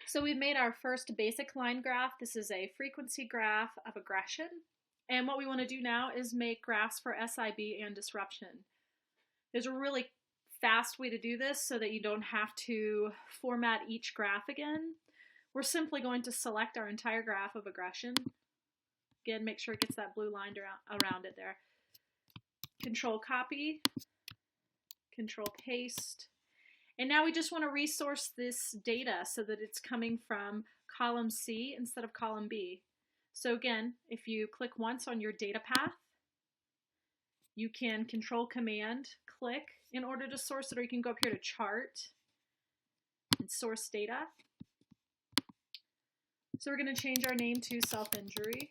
So we've made our first basic line graph. This is a frequency graph of aggression. And what we want to do now is make graphs for SIB and disruption. There's a really fast way to do this so that you don't have to format each graph again. We're simply going to select our entire graph of aggression. Again, make sure it gets that blue line around it there. Control copy, control paste. And now we just want to resource this data so that it's coming from column C instead of column B. So again, if you click once on your data path, you can control command click in order to source it, or you can go up here to chart and source data. So we're going to change our name to self-injury.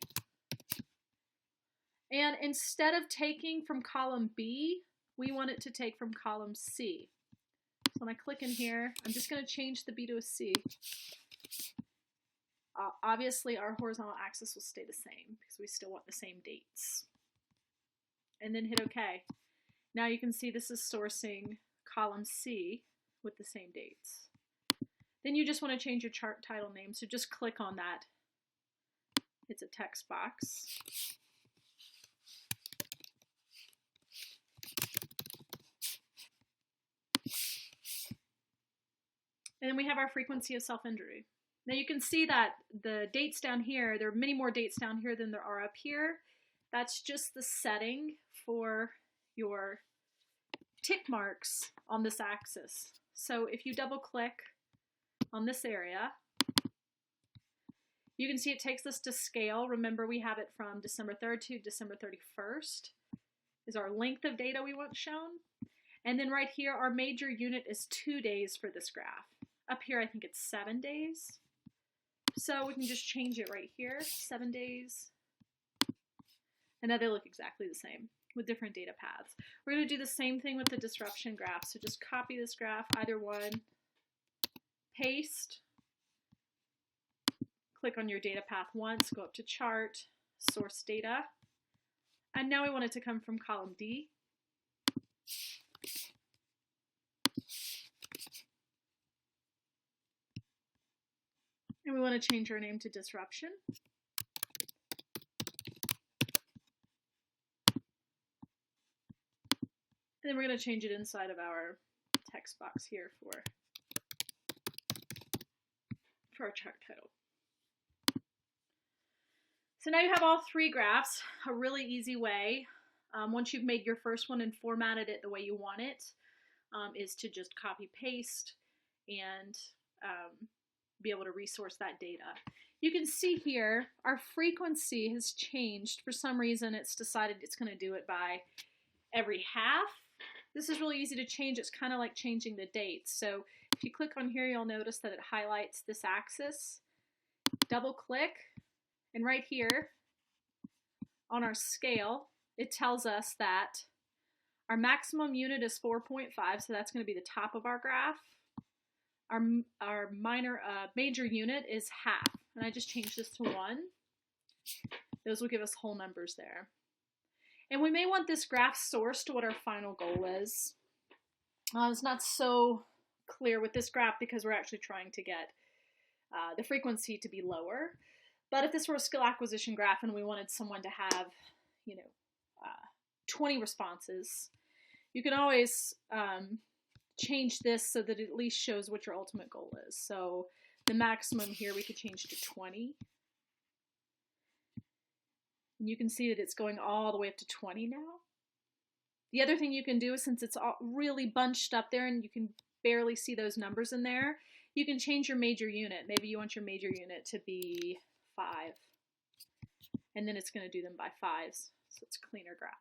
And instead of taking from column B, we want it to take from column C. So when I click in here, I'm just going to change the B to a C. Obviously, our horizontal axis will stay the same because we still want the same dates. And then hit OK. Now you can see this is sourcing column C with the same dates. Then you just want to change your chart title name, so just click on that. It's a text box. And then we have our frequency of self-injury. Now you can see that the dates down here, there are many more dates down here than there are up here. That's just the setting for your tick marks on this axis. So if you double click on this area, you can see it takes us to scale. Remember, we have it from December 3rd to December 31st is our length of data we want shown. And then right here, our major unit is 2 days for this graph. Up here, I think it's 7 days. So we can just change it right here, 7 days. And now they look exactly the same with different data paths. We're going to do the same thing with the disruption graph. So just copy this graph, either one, paste, click on your data path once, go up to chart, source data. And now we want it to come from column D. And we want to change our name to disruption. And then we're going to change it inside of our text box here for our chart title. So now you have all three graphs. A really easy way, once you've made your first one and formatted it the way you want it, is to just copy paste and be able to resource that data. You can see here our frequency has changed. For some reason it's decided it's going to do it by every half. This is really easy to change. It's kind of like changing the dates. So if you click on here, you'll notice that it highlights this axis. Double click, and right here on our scale, it tells us that our maximum unit is 4.5, so that's going to be the top of our graph. Our major unit is half, and I just changed this to 1. Those will give us whole numbers there. And we may want this graph sourced to what our final goal is. It's not so clear with this graph because we're actually trying to get the frequency to be lower. But if this were a skill acquisition graph and we wanted someone to have, 20 responses, you can always change this so that it at least shows what your ultimate goal is. So the maximum here we could change to 20. And you can see that it's going all the way up to 20 now. The other thing you can do is, since it's all really bunched up there and you can barely see those numbers in there, you can change your major unit. Maybe you want your major unit to be 5. And then it's going to do them by 5s. So it's a cleaner graph.